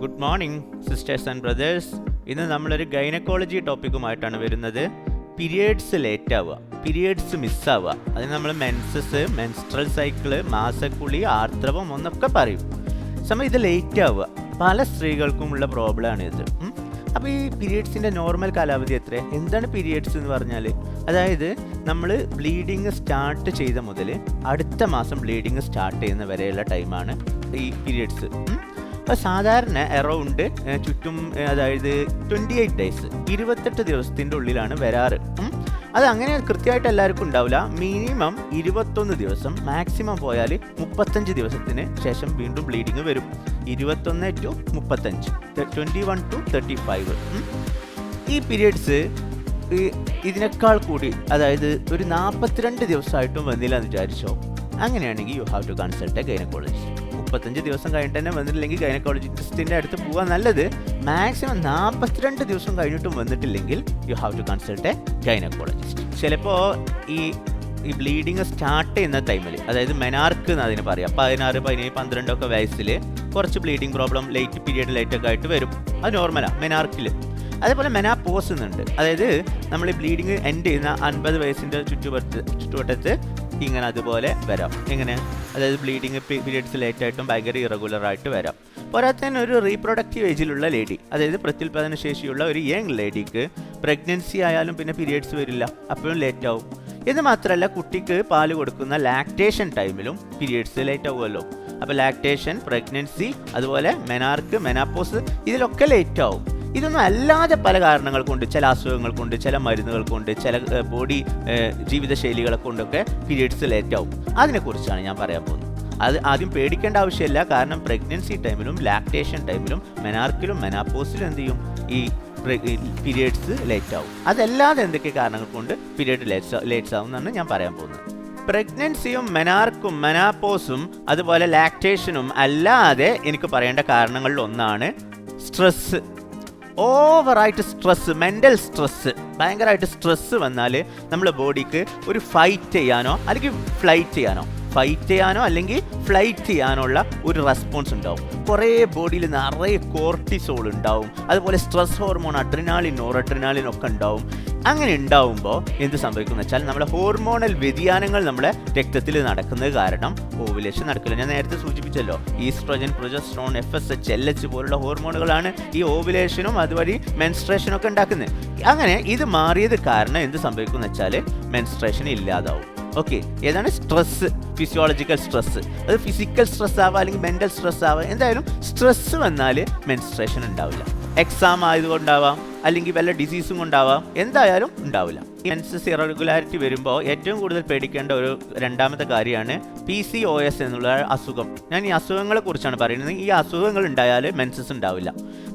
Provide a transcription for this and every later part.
Good morning sisters and brothers. ഇന്ന് നമ്മളൊരു gynaecology ടോപ്പിക്കുമായിട്ടാണ് വരുന്നത്. പീരിയഡ്സ് ലേറ്റ് ആവുക, പീരിയഡ്സ് മിസ്സാവുക, അതിന് നമ്മൾ മെൻസസ്, മെൻസ്ട്രൽ സൈക്കിള്, മാസക്കുളി, ആർത്തവം എന്നൊക്കെ പറയും. സമയം ഇത് ലേറ്റ് ആവുക പല സ്ത്രീകൾക്കും ഉള്ള പ്രോബ്ലമാണ് ഇത്. അപ്പോൾ ഈ പീരിയഡ്സിൻ്റെ നോർമൽ കാലാവധി എത്ര? എന്താണ് പീരിയഡ്സ് എന്ന് പറഞ്ഞാൽ, അതായത് നമ്മൾ ബ്ലീഡിങ് സ്റ്റാർട്ട് ചെയ്ത മുതൽ അടുത്ത മാസം ബ്ലീഡിങ് സ്റ്റാർട്ട് ചെയ്യുന്ന വരെയുള്ള ടൈമാണ് ഈ പീരിയഡ്സ്. അപ്പോൾ സാധാരണ അറൗണ്ട് ചുറ്റും അതായത് 28 ഡേയ്സ്, 28 ദിവസത്തിൻ്റെ ഉള്ളിലാണ് വരാറ്. അത് അങ്ങനെ കൃത്യമായിട്ട് എല്ലാവർക്കും ഉണ്ടാവില്ല. മിനിമം 21 ദിവസം, മാക്സിമം പോയാൽ 35 ദിവസത്തിന് ശേഷം വീണ്ടും ബ്ലീഡിങ് വരും. 21 to 35, 21 to 35. ഈ പീരിയഡ്സ് ഇതിനേക്കാൾ കൂടി, അതായത് ഒരു 42 ദിവസമായിട്ടും വന്നില്ല എന്ന് വിചാരിച്ചോ, അങ്ങനെയാണെങ്കിൽ you have to consult a gynaecologist. 35 ദിവസം കഴിഞ്ഞിട്ട് തന്നെ വന്നിട്ടില്ലെങ്കിൽ ഗൈനക്കോളജിസ്റ്റിൻ്റെ അടുത്ത് പോകാൻ നല്ലത്. മാക്സിമം 42 ദിവസം കഴിഞ്ഞിട്ടും വന്നിട്ടില്ലെങ്കിൽ you have to consult a gynaecologist. ചിലപ്പോൾ ഈ ബ്ലീഡിങ് സ്റ്റാർട്ട് ചെയ്യുന്ന ടൈമിൽ, അതായത് മെനാർക്ക് എന്ന് അതിന് പറയാം, 16, 17, 12 ഒക്കെ വയസ്സിൽ കുറച്ച് ബ്ലീഡിങ് പ്രോബ്ലം ലേറ്റ് പീരിയഡ് ലേറ്റൊക്കെ ആയിട്ട് വരും. അത് നോർമലാണ് മെനാർക്കിൽ. അതേപോലെ മെനാപോസ് എന്നുണ്ട്, അതായത് നമ്മൾ ഈ ബ്ലീഡിങ് എൻഡ് ചെയ്യുന്ന 50 വയസ്സിൻ്റെ ചുറ്റുവട്ടത്ത് ഇങ്ങനെ അതുപോലെ വരാം. എങ്ങനെ? അതായത് ബ്ലീഡിങ് പീരിയഡ്സ് ലേറ്റായിട്ടും ഭയങ്കര ഇറഗുലറായിട്ട് വരാം. പോരാത്തന്നെ ഒരു റീപ്രൊഡക്റ്റീവ് ഏജിലുള്ള ലേഡി, അതായത് പ്രത്യുൽപാദന ശേഷിയുള്ള ഒരു യങ് ലേഡിക്ക് പ്രഗ്നൻസി ആയാലും പിന്നെ പീരിയഡ്സ് വരില്ല, അപ്പോഴും ലേറ്റ് ആവും. എന്ന് മാത്രമല്ല, കുട്ടിക്ക് പാല് കൊടുക്കുന്ന ലാക്ടേഷൻ ടൈമിലും പീരിയഡ്സ് ലേറ്റ് ആവുമല്ലോ. അപ്പോൾ ലാക്ടേഷൻ, പ്രഗ്നൻസി, അതുപോലെ മെനാർക്ക്, മെനാപ്പോസ്, ഇതിലൊക്കെ ലേറ്റ് ആവും. ഇതൊന്നും അല്ലാതെ പല കാരണങ്ങൾ കൊണ്ട്, ചില അസുഖങ്ങൾ കൊണ്ട്, ചില മരുന്നുകൾ കൊണ്ട്, ചില ബോഡി ജീവിതശൈലികളെ കൊണ്ടൊക്കെ പീരിയഡ്സ് ലേറ്റ് ആവും. അതിനെക്കുറിച്ചാണ് ഞാൻ പറയാൻ പോകുന്നത്. അത് ആദ്യം പേടിക്കേണ്ട ആവശ്യമില്ല, കാരണം പ്രഗ്നൻസി ടൈമിലും ലാക്ടേഷൻ ടൈമിലും മെനാർക്കിലും മെനാപ്പോസിലും എന്ത് ചെയ്യും, ഈ പീരിയഡ്സ് ലേറ്റ് ആവും. അതല്ലാതെ എന്തൊക്കെ കാരണങ്ങൾ കൊണ്ട് പീരിയഡ് ലേറ്റ്സ് ആവും എന്നാണ് ഞാൻ പറയാൻ പോകുന്നത്. പ്രഗ്നൻസിയും മെനാർക്കും മെനാപ്പോസും അതുപോലെ ലാക്ടേഷനും അല്ലാതെ എനിക്ക് പറയേണ്ട കാരണങ്ങളിൽ ഒന്നാണ് സ്ട്രെസ്സ്. ഓവറായിട്ട് സ്ട്രെസ്സ്, മെൻ്റൽ സ്ട്രെസ്സ്, ഭയങ്കരമായിട്ട് സ്ട്രെസ്സ് വന്നാൽ നമ്മുടെ ബോഡിക്ക് ഒരു ഫൈറ്റ് ചെയ്യാനോ അല്ലെങ്കിൽ ഫ്ലൈറ്റ് ചെയ്യാനോ, അല്ലെങ്കിൽ ഫ്ലൈറ്റ് ചെയ്യാനുള്ള ഒരു റെസ്പോൺസ് ഉണ്ടാവും. കുറേ ബോഡിയിൽ നിറയെ കോർട്ടിസോൾ ഉണ്ടാവും, അതുപോലെ സ്ട്രെസ് ഹോർമോൺ അഡ്രിനാലിൻ, നോറഡ്രിനാലിൻ ഒക്കെ ഉണ്ടാവും. അങ്ങനെ ഉണ്ടാവുമ്പോൾ എന്ത് സംഭവിക്കുന്നു വെച്ചാൽ, നമ്മുടെ ഹോർമോണൽ വ്യതിയാനങ്ങൾ നമ്മുടെ രക്തത്തിൽ നടക്കുന്നത് കാരണം ഓവുലേഷൻ നടക്കില്ല. ഞാൻ നേരത്തെ സൂചിപ്പിച്ചല്ലോ, ഈസ്ട്രോജൻ, പ്രൊജസ്ട്രോൺ, FSH, LH പോലുള്ള ഹോർമോണുകളാണ് ഈ ഓവുലേഷനും അതുവഴി മെൻസ്ട്രേഷനും ഒക്കെ ഉണ്ടാക്കുന്നത്. അങ്ങനെ ഇത് മാറിയത് കാരണം എന്ത് സംഭവിക്കുന്നു വെച്ചാൽ, മെൻസ്ട്രേഷൻ ഇല്ലാതാവും. ഓക്കെ, ഏതാണ് സ്ട്രെസ്സ്? Physiological stress. അത് ഫിസിക്കൽ സ്ട്രെസ് ആവാം അല്ലെങ്കിൽ മെൻ്റൽ സ്ട്രെസ് ആവാം. എന്തായാലും സ്ട്രെസ്സ് വന്നാൽ മെൻസ്ട്രേഷൻ ഉണ്ടാവില്ല. എക്സാം ആയതുകൊണ്ടാവാം, അല്ലെങ്കിൽ വല്ല ഡിസീസും കൊണ്ടാവാം, എന്തായാലും ഉണ്ടാവില്ല. ഈ മെൻസസ് ഇറഗുലാരിറ്റി വരുമ്പോൾ ഏറ്റവും കൂടുതൽ പേടിക്കേണ്ട ഒരു രണ്ടാമത്തെ കാര്യമാണ് PCOS എന്നുള്ള അസുഖം. ഞാൻ ഈ അസുഖങ്ങളെ കുറിച്ചാണ് പറയുന്നത്. ഈ അസുഖങ്ങൾ ഉണ്ടായാൽ മെൻസസ് ഉണ്ടാവില്ല.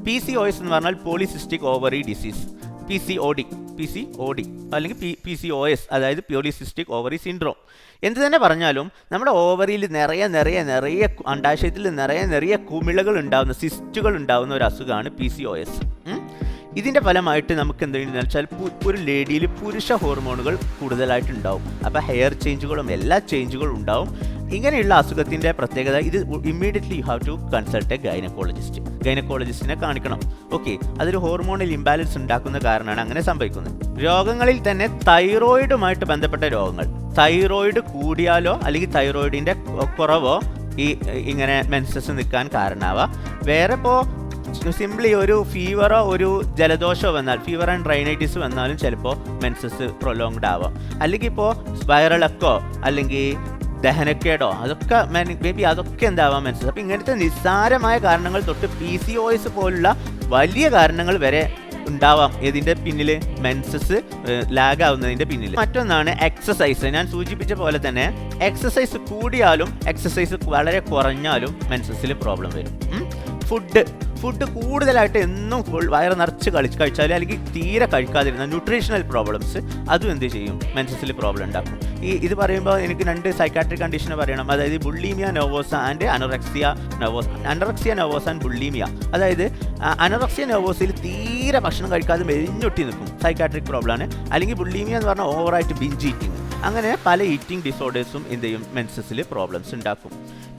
PCOS എന്ന് പറഞ്ഞാൽ പോളിസിസ്റ്റിക് ഓവറി ഡിസീസ്, PCOD അല്ലെങ്കിൽ PCOS, അതായത് പോളിസിസ്റ്റിക് ഓവറി സിൻഡ്രോം. എന്ത് തന്നെ പറഞ്ഞാലും നമ്മുടെ ഓവറിയിൽ നിറയെ അണ്ടാശയത്തിൽ നിറയെ കുമിളകൾ ഉണ്ടാകുന്ന, സിസ്റ്റുകൾ ഉണ്ടാകുന്ന ഒരു അസുഖമാണ് PCOS. ഇതിൻ്റെ ഫലമായിട്ട് നമുക്ക് എന്തെന്ന് വെച്ചാൽ, ഒരു ലേഡിയിൽ പുരുഷ ഹോർമോണുകൾ കൂടുതലായിട്ടുണ്ടാവും. അപ്പോൾ ഹെയർ ചേഞ്ചുകളും എല്ലാ ചേഞ്ചുകളും ഉണ്ടാവും. ഇങ്ങനെയുള്ള അസുഖത്തിൻ്റെ പ്രത്യേകത, ഇത് immediately you have to consult a ഗൈനക്കോളജിസ്റ്റിനെ കാണിക്കണം. ഓക്കെ, അതൊരു ഹോർമോണൽ ഇംബാലൻസ് ഉണ്ടാക്കുന്ന കാരണമാണ് അങ്ങനെ സംഭവിക്കുന്നത്. രോഗങ്ങളിൽ തന്നെ തൈറോയിഡുമായിട്ട് ബന്ധപ്പെട്ട രോഗങ്ങൾ, തൈറോയിഡ് കൂടിയാലോ അല്ലെങ്കിൽ തൈറോയിഡിൻ്റെ കുറവോ ഇങ്ങനെ മെൻസസ് നിൽക്കാൻ കാരണമാവാം. വേറെ ഇപ്പോൾ സിംപ്ലി ഒരു ഫീവറോ ഒരു ജലദോഷമോ വന്നാൽ, ഫീവർ ആൻഡ് റൈനൈറ്റിസ് വന്നാലും ചിലപ്പോൾ മെൻസസ് പ്രൊലോങ്ഡ് ആവാം. അല്ലെങ്കിൽ ഇപ്പോൾ വയറിളക്കോ അല്ലെങ്കിൽ ദഹനക്കേടോ, അതൊക്കെ അതൊക്കെ എന്താവാം മെൻസസ്. അപ്പോൾ ഇങ്ങനത്തെ നിസ്സാരമായ കാരണങ്ങൾ തൊട്ട് PCOS പോലുള്ള വലിയ കാരണങ്ങൾ വരെ ഉണ്ടാവാം. ഇതിൻ്റെ പിന്നിൽ മെൻസസ് ലാഗ് ആവുന്നതിൻ്റെ പിന്നിൽ. മറ്റൊന്നാണ് എക്സസൈസ്. ഞാൻ സൂചിപ്പിച്ച പോലെ തന്നെ എക്സസൈസ് കൂടിയാലും എക്സസൈസ് വളരെ കുറഞ്ഞാലും മെൻസസിൽ പ്രോബ്ലം വരും. ഫുഡ് കൂടുതലായിട്ട് എന്നും വയറ് നിറച്ച് കഴിച്ചാൽ, അല്ലെങ്കിൽ തീരെ കഴിക്കാതിരുന്ന ന്യൂട്രീഷണൽ പ്രോബ്ലംസ്, അതും എന്ത് ചെയ്യും, മെൻസസിൽ പ്രോബ്ലം ഉണ്ടാക്കും. ഇത് പറയുമ്പോൾ എനിക്ക് 2 സൈക്കാട്രിക് കണ്ടീഷനെ പറയണം. അതായത് bulimia nervosa and anorexia nervosa and bulimia. അതായത് അനോറക്സിയ നെർവോസിൽ തീരെ ഭക്ഷണം കഴിക്കാതെ മെലിഞ്ഞൊട്ടി നിൽക്കും, സൈക്കാട്രിക് പ്രോബ്ലമാണ്. അല്ലെങ്കിൽ ബുള്ളിമിയ എന്ന് പറഞ്ഞാൽ ഓവറായിട്ട് ബിഞ്ച് ഈറ്റിംഗ്. അങ്ങനെ പല ഈറ്റിംഗ് ഡിസോർഡേഴ്സും എന്ത് ചെയ്യും, മെൻസസിൽ പ്രോബ്ലംസ് ഉണ്ടാക്കും.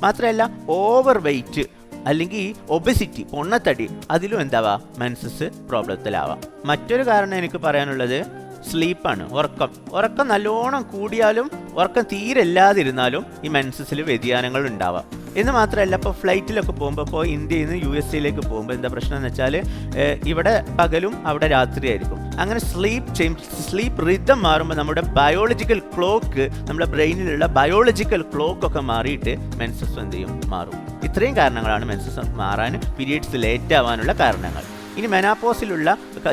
മാത്രമല്ല ഓവർ വെയ്റ്റ്, അല്ലെങ്കിൽ ഒബസിറ്റി പൊണ്ണത്തടി അതിലും എന്താവാം മെൻസസ് പ്രോബ്ലത്തിലാവാം. മറ്റൊരു കാരണം എനിക്ക് പറയാനുള്ളത് സ്ലീപ്പാണ്, ഉറക്കം നല്ലോണം കൂടിയാലും ഉറക്കം തീരെ ഇല്ലാതിരുന്നാലും ഈ മെൻസസിൽ വ്യതിയാനങ്ങൾ ഉണ്ടാവാം. എന്ന് മാത്രമല്ല, ഇപ്പോൾ ഫ്ലൈറ്റിലൊക്കെ പോകുമ്പോൾ, ഇപ്പോൾ ഇന്ത്യയിൽ നിന്ന് USA പോകുമ്പോൾ എന്താ പ്രശ്നം എന്ന് വെച്ചാൽ ഇവിടെ പകലും അവിടെ രാത്രിയായിരിക്കും. അങ്ങനെ സ്ലീപ്പ് റിതം മാറുമ്പോൾ നമ്മുടെ ബയോളജിക്കൽ ക്ലോക്ക്, നമ്മുടെ ബ്രെയിനിലുള്ള ബയോളജിക്കൽ ക്ലോക്കൊക്കെ മാറിയിട്ട് മെൻസസ് എന്ത് ചെയ്യും, മാറും. ഇത്രയും കാരണങ്ങളാണ് മെൻസസ് മാറാൻ, പീരിയഡ്സ് ലേറ്റ് ആവാനുള്ള കാരണങ്ങൾ. ഇനി മെനാപ്പോസിലുള്ള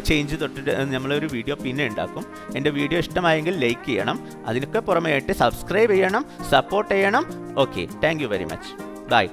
ചേഞ്ച് തൊട്ടിട്ട് നമ്മളൊരു വീഡിയോ പിന്നെ ഉണ്ടാക്കും. എൻ്റെ വീഡിയോ ഇഷ്ടമായെങ്കിൽ ലൈക്ക് ചെയ്യണം, അതിനൊക്കെ പുറമെയായിട്ട് സബ്സ്ക്രൈബ് ചെയ്യണം, സപ്പോർട്ട് ചെയ്യണം. Okay, thank you very much. By.